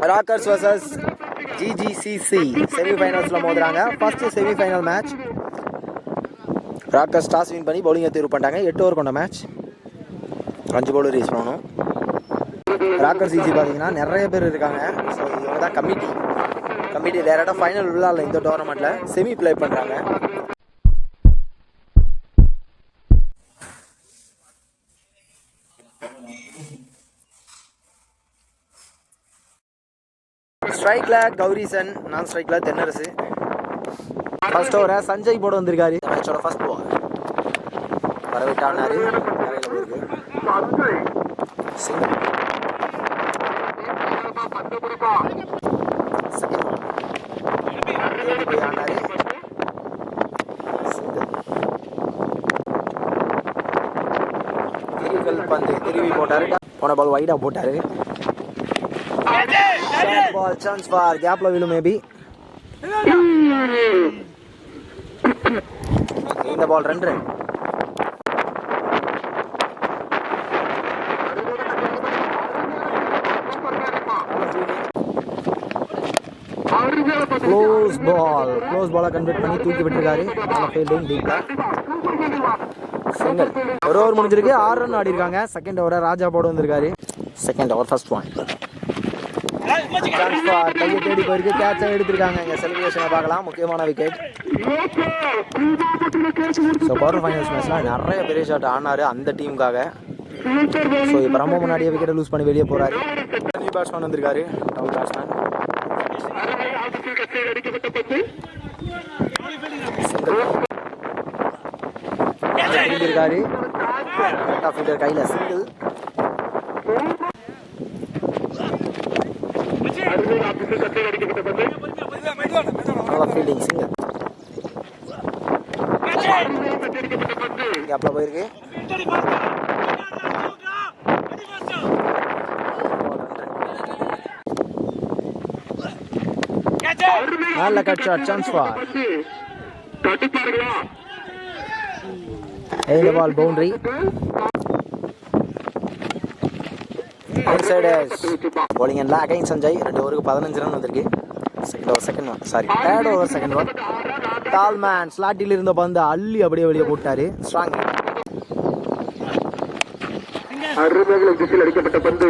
Rockers versus GGCC செமிஃபைனல்ஸில் மோதுறாங்க. First semifinal match. Rockers toss win பண்ணி பவுலிங்கை தேர்வு பண்ணிட்டாங்க. 8 ஓவர் கொண்ட மேட்ச். 5 பவுலர் ரீச் பண்ணணும். ராக்கர்ஸ் ஜிஜி பார்த்தீங்கன்னா நிறைய பேர் இருக்காங்க. ஸோ இவங்க தான் கமிட்டி டேரெக்டாக ஃபைனல் விழாவில் இந்த டோர்னமெண்ட்டில் செமி ப்ளே பண்ணுறாங்க. ஸ்ட்ரைக்ல கௌரிசன், நான் ஸ்ட்ரைக்ல தென்னரசு. ஃபர்ஸ்ட் ஓவரை சஞ்சய் போட வந்திருக்காரு. மேட்சோட ஃபர்ஸ்ட் பால் வரவிட்டானாரு. பந்து திருவி போட்டாரு. போன பால் வைடா போட்டாரு. பால் சான்ஸ் ஃபார் கேப்ல விழும் மேபி. இந்த பால் 2 ரன். க்ளோஸ் பாலை கன்வெர்ட் பண்ணி தூக்கி விட்டுருக்காரு. சிங்கிள். ஒரு ஓவர் முடிஞ்சிருக்கு. 6 ரன் ஆடி இருக்காங்க. செகண்ட் ஓவரை ராஜா போட வந்திருக்காரு. Second over first point. கையை தேடி போயிருக்கு. கேட்சை எடுத்திருக்காங்க. இங்கே செலிப்ரேஷனை பார்க்கலாம். முக்கியமான விக்கெட். ஸோ குவார்டர் ஃபைனல்ஸ் மேட்ச்லாம் நிறைய பெரிய ஷாட் ஆனாரு அந்த டீமுக்காக. ஸோ இப்போ ரொம்ப முன்னாடியே விக்கெட்டை லூஸ் பண்ணி வெளியே போறாரு. நியூ பேட்ஸ்மேன் வந்திருக்காரு. டாப் பேட்ஸ்மேன் இருக்காரு. கையில சிங்கிள். Fielding single. கேப்ல போயிருக்கு. நல்ல கட் ஷாட். Chance for. இந்த ball boundary. bowling and lag against Sanjay. 2 ஓவருக்கு 15 ரன் வந்திருக்கு. Third over second one. டால்மேன் ஸ்லாட்டில் இருந்த பந்து அள்ளி அப்படியே வெளியே போட்டாரு. ஸ்ட்ராங். அருமையாக திசையில் அடிக்கப்பட்ட பந்து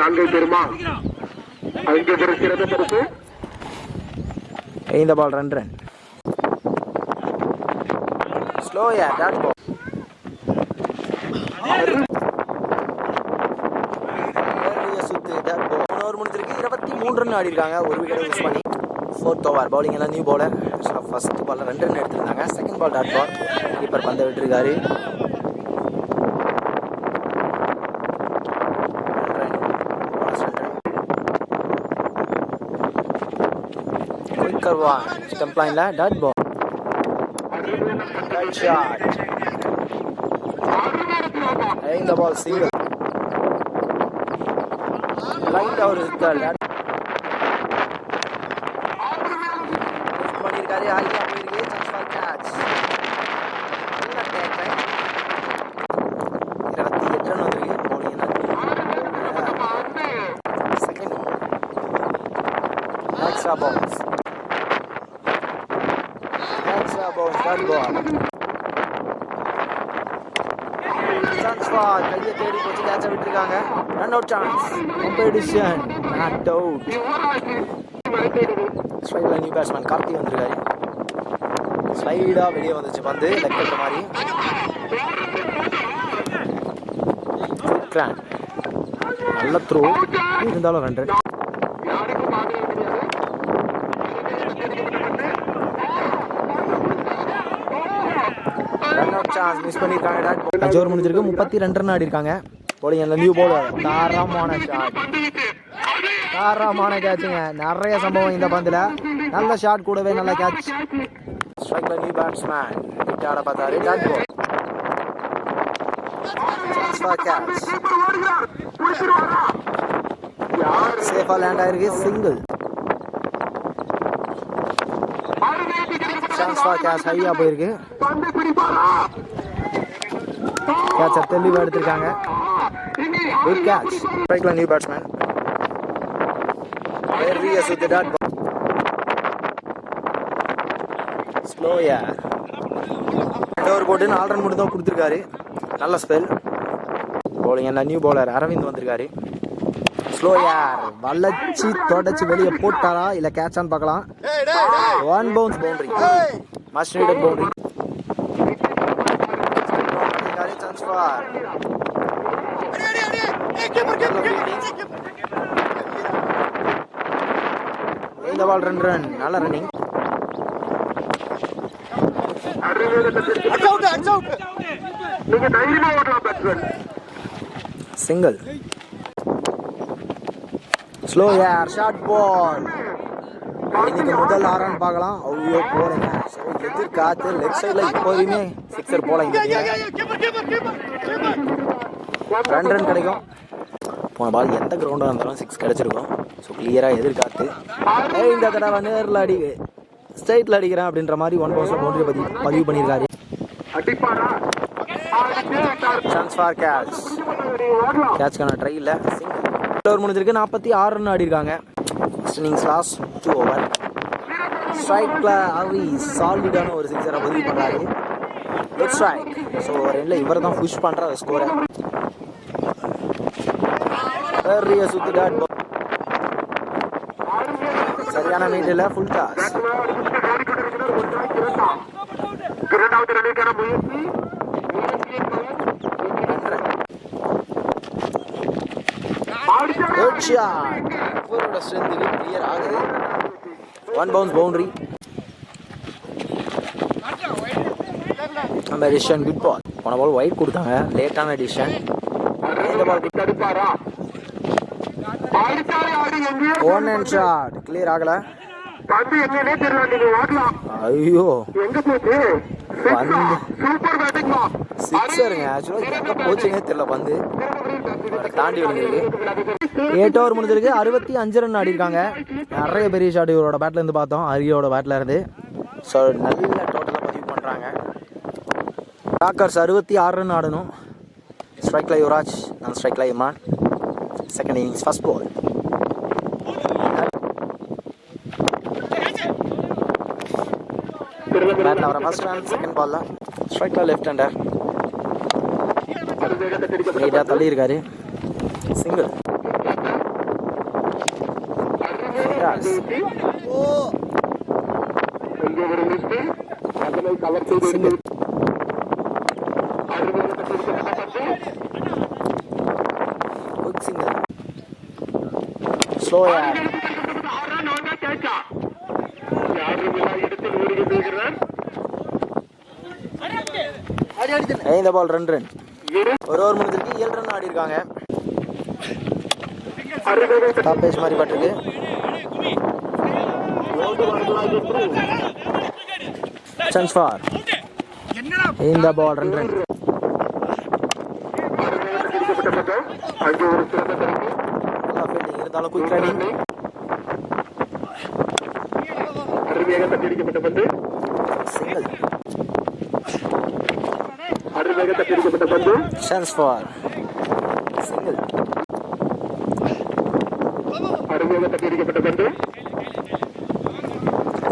4 பெறுமா? அங்கே பெறுகிறது பரிசு. இந்த பால் 2 ரன். ஸ்லோயா டாட் பால். ஓவர் முடிஞ்சிருக்கு. 23 ரன் ஆடி இருக்காங்க. ஒரு விக்கெட் யூஸ் பண்ணி. ஃபோர்த் ஓவர் பவுலிங் எல்லாம் நியூ பவுலர். ஃபர்ஸ்ட் பால்ல 2 ரன் எடுத்திருந்தாங்க. Second ball dot ball. Keeper பந்தை விட்டுருக்காரு. ஸ்டம்ப் லைன்ல டாட் பால். ஷாட். இந்த பால் சிங்கிள். லைட் அவர் இருக்காரு. பண்ணிருக்காரு. ஹையா போயிருக்கு. Chance for catch. 28 ரன் வந்திருக்கு. Bowling second extra bounce. Dot ball. Chance for. கையை தேடி போச்சு. கேட்சை விட்டுருக்காங்க. Run out chance. Competition not out. ஸ்ட்ரைக்ல நியூ பேட்ஸ்மேன் கார்த்தி வந்திருக்காரு. ஸ்லைடா வெளியே வந்துச்சு பந்து. லெக் கட்டுற மாதிரி. நல்ல த்ரோ இருந்தாலும் 2 run. Run out chance miss பண்ணிருக்காங்க. 5 ஓவர் முடிஞ்சிருக்கு. 32 ரன் ஆடி இருக்காங்க. bowling and new bowler. தாராளமான ஷாட். தாராளமான கேட்சுங்க. நிறைய சம்பவம் இந்த பந்துல. நல்ல ஷாட் கூடவே நல்ல கேட்ச். ஸ்ட்ரைக்ல நியூ பேட்ஸ்மேன் விட்டாட பார்த்தாரு. Dot ball. Chance for catch. சேஃபா லேண்ட் ஆயிருக்கு. சிங்கிள். Chance for catch. ஹையா போயிருக்கு. கேட்ச தெளிவா எடுத்திருக்காங்க. Good catch. ஸ்ட்ரைக்ல new batsman. Various with the dot ball. Slow yeah. ஒரு போட்டு 4 ரன் மட்டும் தான் கொடுத்துருக்காரு. நல்ல ஸ்பெல். bowling என்ன நியூ பவுலர் அரவிந்த் வந்திருக்காரு. ஸ்லோ யார் வல்லச்சி தொடச்சி வெளியே போட்டாரா இல்ல கேட்சான்னு பார்க்கலாம். 1 bounce boundary. Must needed boundary. Chance for இந்த பால் 2 ரன். நல்ல ரன்னிங். சிங்கிள். ஸ்லோ யார் ஷார்ட் பால். இன்னைக்கு முதல் 6 ரன் பார்க்கலாம். ஐயோ போறீங்க. எதிர் காத்து லெக் சைட்ல இப்போதுமே சிக்ஸர் போல. 2 ரன் கிடைக்கும். போன பால் எந்த கிரவுண்டாக இருந்தாலும் 6 கிடைச்சிருக்கும். ஸோ கிளியராக எதிர்காத்து இந்த தடவை நேரில் ஸ்ட்ரைட்டில் அடிக்கிறேன் அப்படின்ற மாதிரி 1 பவுன்ஸில் பவுண்டரி பதிவு பண்ணியிருக்காரு. சான்ஸ் ஃபார் கேட்ச்க்கான ட்ரை இல்லை. ஓவர் முடிஞ்சிருக்கு. 46 ரன் ஆடிருக்காங்க. Innings last 2 over. ஸ்ட்ரைக்கில் அவி சாலிடான ஒரு சிக்ஸரை பதிவு பண்ணுறாரு. Good strike. ஸோ ரெண்டில் இவர் தான் புஷ் பண்ணுற ஸ்கோரை. சுத்து டாட் பால். சரியான மீட்டில் ஃபுல் டாஸ். Good shot. இவரோட ஸ்ட்ரென்த்துக்கு கிளியர் ஆகுது. 1 பவுன்ஸ் பவுண்டரி. நம்ம டிசிஷன் குட் பால். போன பால் ஒயிட் கொடுத்தாங்க. லேட்டான டிசிஷன். இந்த பால் தடுப்பாரா? 1 and shot. கிளியர் ஆகல. ஐயோ பந்து சிக்ஸருங்க. ஆக்சுவலாக எங்கே போச்சுன்னே தெரியல. பந்து தாண்டி விழுந்திருக்கு. 8 ஓவர் முடிஞ்சிருக்கு. 65 ரன் ஆடிருக்காங்க. நிறைய பெரிய ஷாட் இவரோட பேட்ல இருந்து பார்த்தோம். அரியோட பேட்ல இருந்து. ஸோ நல்ல டோட்டலாக பதிவு பண்ணுறாங்க. டாக்கர்ஸ் 66 ரன் ஆடணும். ஸ்ட்ரைக்ல யுவராஜ், நான் ஸ்ட்ரைக்ல Imran. Second innings first ball. பேட்ல வர ஃபர்ஸ்ட் ரன். செகண்ட் பால்ல ஸ்ட்ரைக்ல லெஃப்ட் ஹேண்டர் நீட்டா தள்ளி இருக்காரு. Single. Single. Good single. Slow யார். இந்த பால் 2 ரன். ஒரு ஓவர் முடிஞ்சிருக்கு. 7 ரன் ஆடி இருக்காங்க. டாப் பேஸ் மாதிரி பட்டிருக்கு. சான்ஸ் ஃபார் இந்த பால் 2 ரன். இருந்தாலும் quick riding. Single. Chance for single.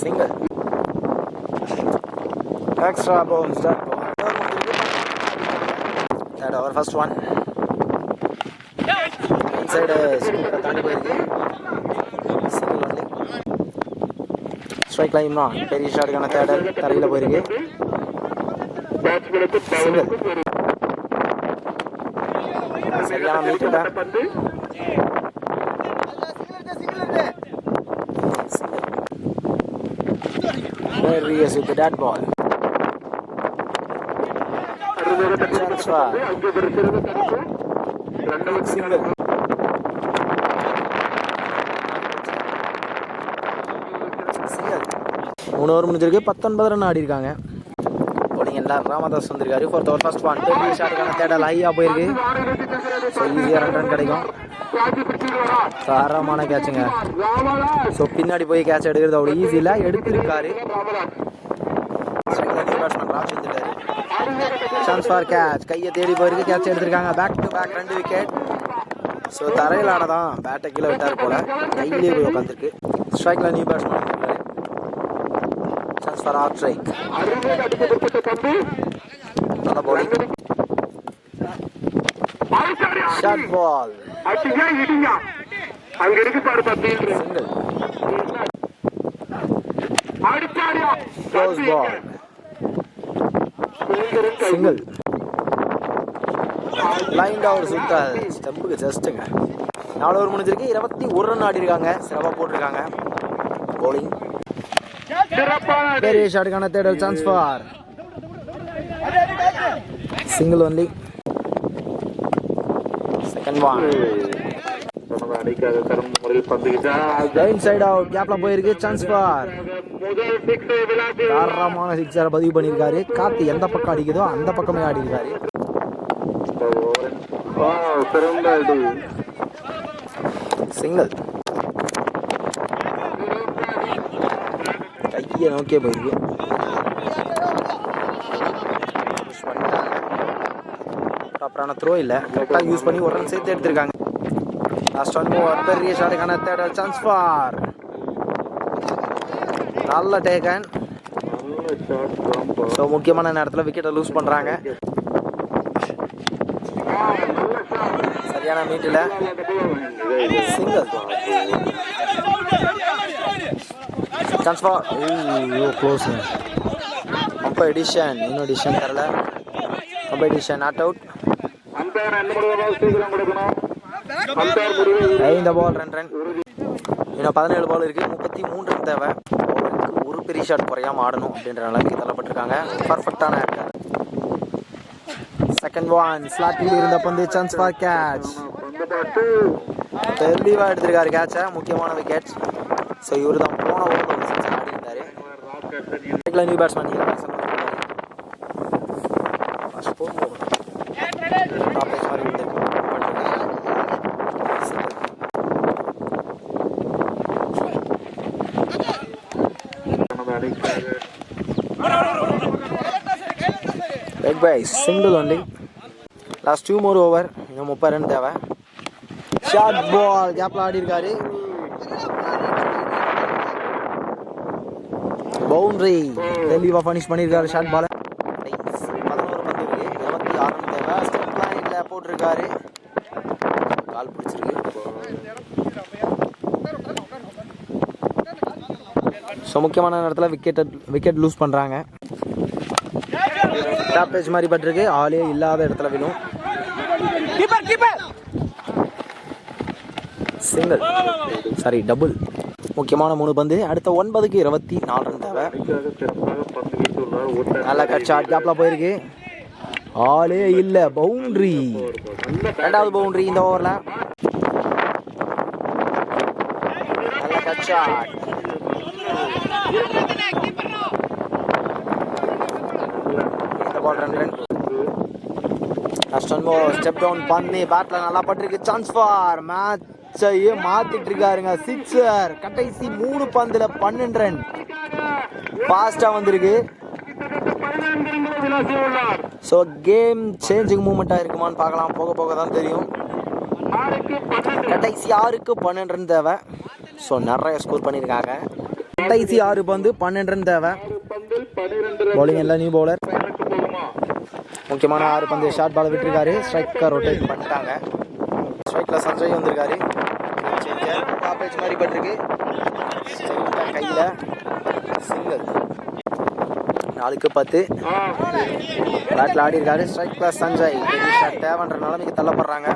Single. Extra bounce dot ball. That over first one. Inside ஸ்கூப்பரை தாண்டி போயிருக்கு. Single only. ஸ்ட்ரைக் லைன் தான். பெரிய ஷாட்டுக்கான தேடல் தரையில் போயிருக்கு. சிங்கிள். சரியான மீட்டர் தான். Various with the dot ball. Transfer. Single. Single. 3 over முடிஞ்சிருக்கு. 19 ரன் ஆடி இருக்காங்க. ராமதாஸ் வந்திருக்காரு. Fourth over first one. பெரிய ஷாட்டுக்கான தேடல் ஹையாக போயிருக்கு. ஸோ ஈஸியாக 2 ரன் கிடைக்கும். தரமான கேட்சுங்க. ஸோ பின்னாடி போய் கேட்ச் எடுக்கிறது அவ்வளோ ஈஸியில் எடுத்திருக்காரு. Chance for catch. கையை தேடி போயிருக்கு. கேட்ச் எடுத்திருக்காங்க. Back to back 2 wicket. So தரையில் ஆடதான் பேட்டை கீழே விட்டார் போல, கையிலேயே போய் உட்காந்துருக்கு. ஸ்ட்ரைக்கில் new batsman chance for or strike. நல்ல bowling. ஷார்ட் பால் அங்க இருக்கு பாரு பத்தி single. Close ball single. Line out சுத்தல் ஸ்டெம்புக்கு ஜஸ்ட்டுங்க. 4 ஓவர் முடிஞ்சிருக்கு. 21 ரன் ஆடி இருக்காங்க. சிறப்பாக போட்டிருக்காங்க. bowling பெரிய ஷாட்டுக்கான third chance for single only. Second one அடிக்காத தரம் முறையில் பந்துகிட்டா லைன் சைடு அவுட். கேப்ல போயிருக்கு. சான்ஸ் ஃபார் முதல் சிக்ஸ் விளையாட்டு தாராளமான சிக்ஸரை பதிவு பண்ணியிருக்காரு. காத்து எந்த பக்கம் அடிக்குதோ அந்த பக்கமே ஆடி இருக்காரு. சிறந்த அடி சிங்கிள். கையை நோக்கியே போயிருக்கு. ப்ராப்பரான த்ரோ இல்லை. கரெக்டாக யூஸ் பண்ணி ஒரு ரன் சேர்த்து எடுத்திருக்காங்க. லாஸ்ட் ஒன் ஓவர் பெரிய ஷாட்டுக்கான தேர்ட் சான்ஸ் ஃபார் நல்ல டேக்கன். ஸோ முக்கியமான நேரத்தில் விக்கெட்டை லூஸ் பண்ணுறாங்க. சரியான மீட்டில் சிங்கிள். Chance for close. கம்பை எடிஷன் இன்னும் எடிஷன் தரல. கம்பை எடிஷன் நாட் அவுட். இந்த பால் 2 ரன். இன்னும் 17 பால் இருக்கு. 33 ரன் தேவை. ஒரு பெரிய ஷாட் குறையாம ஆடணும் அப்படின்ற நிலைமைக்கு தள்ளப்பட்டிருக்காங்க. பர்ஃபெக்டான ஆக்டர். செகண்ட் ஒன் ஸ்லாட்டில் இருந்த பந்து சான்ஸ் ஃபார் கேட்ச். தெளிவா எடுத்திருக்காரு கேட்சை. முக்கியமான விக்கெட். ஸோ இவர் தான் போன ஓவரில் ஒரு சிக்ஸ் ஆடி இருந்தாரு. New batsman leg by single only. Last 2 more over. இன்னும் 30 ரன் தேவை. ஷார்ட் பால் கேப்ல ஆடி இருக்காரு. பவுண்டரி தெளிவாக ஃபினிஷ் பண்ணியிருக்காரு. ஷார்ட் பால் 11 பந்து இருக்கு. 26 ரன் தேவை. ஸ்டெப் லைனில் போட்டிருக்காரு. கால் பிடிச்சிருக்கு. ஸோ முக்கியமான நேரத்தில் விக்கெட் லூஸ் பண்ணுறாங்க. டாப் பேஜ் மாதிரி பட்டிருக்கு. ஆளே இல்லாத இடத்துல விழும். Single sorry double. முக்கியமான 3 பந்து. அடுத்த 9க்கு 24 ரன் தேவை. நல்ல கட் ஷாட் கேப்ல போயிருக்கு. ஆளே இல்ல. பவுண்டரி. 2வது பவுண்டரி இந்த ஓவர்ல. நல்ல கட் ஷாட். இந்த பால் 2 ரன். ஸ்டெப் டவுன் பண்ணி பேட்ல நல்லா பட்டிருக்கு. சான்ஸ் ஃபார் மேட்சையே மாத்திட்டு இருக்காருங்க. சிக்ஸர். கடைசி 3 பந்துல 12 ரன். ஃபாஸ்டா வந்திருக்கு. ஸோ கேம் சேஞ்சிங் மூமெண்டா இருக்குமான்னு பார்க்கலாம். போக போக தான் தெரியும். கடைசி 6க்கு 12 ரன் தேவை. ஸோ நிறைய ஸ்கோர் பண்ணியிருக்காங்க. கடைசி 6 பந்து 12 ரன் தேவை. பவுலிங் எல்லாம் நியூ பவுலர். முக்கியமான 6 பந்து ஷார்ட் பால் விட்டுருக்காரு. ஸ்ட்ரைக்கர் ரொட்டேட் பண்ணிட்டாங்க. ஸ்ட்ரைக்கில் சஞ்சய் வந்திருக்காரு. பேஜ் மாதிரி பட்டிருக்கு. கையில் சிங்கிள். 4க்கு 10. பேட்டில் ஆடி இருக்காரு. ஸ்ட்ரைக்கில் சஞ்சய் பெரிய ஷாட் தேவைன்ற நிலைமைக்கு தள்ளப்படுறாங்க.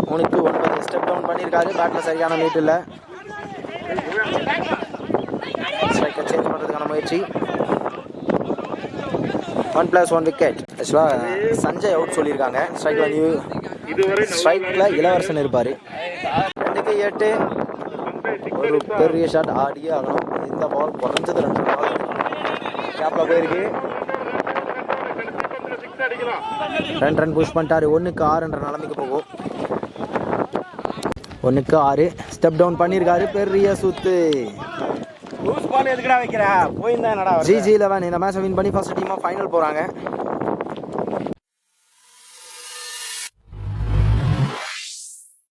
3க்கு 9 ஸ்டெப் டவுன் பண்ணியிருக்காரு. பேட்டில் சரியான மீட் இல்லை. ஸ்ட்ரைக்கை சேஞ்ச் பண்ணுறதுக்கான முயற்சி. 1+1 விக்கெட். ஆக்சுவலாக சஞ்சய் அவுட் சொல்லியிருக்காங்க. ஸ்ட்ரைக்கில் இளவரசன் இருப்பார். 2க்கு 8. ஒரு பெரிய ஷாட் ஆடியே ஆகணும். இந்த பால் குறைஞ்சது 2 பால் கேப்ல போயிருக்கு. 2 ரன் புஷ் பண்ணிட்டாரு. 1க்கு 6 நிலைமைக்கு போகும். 1க்கு 6 ஸ்டெப் டவுன் பண்ணியிருக்காரு. பெரிய சுத்து. GG11 இந்த மேட்சை வின் பண்ணி ஃபர்ஸ்ட் டீமாக ஃபைனல் போகிறாங்க.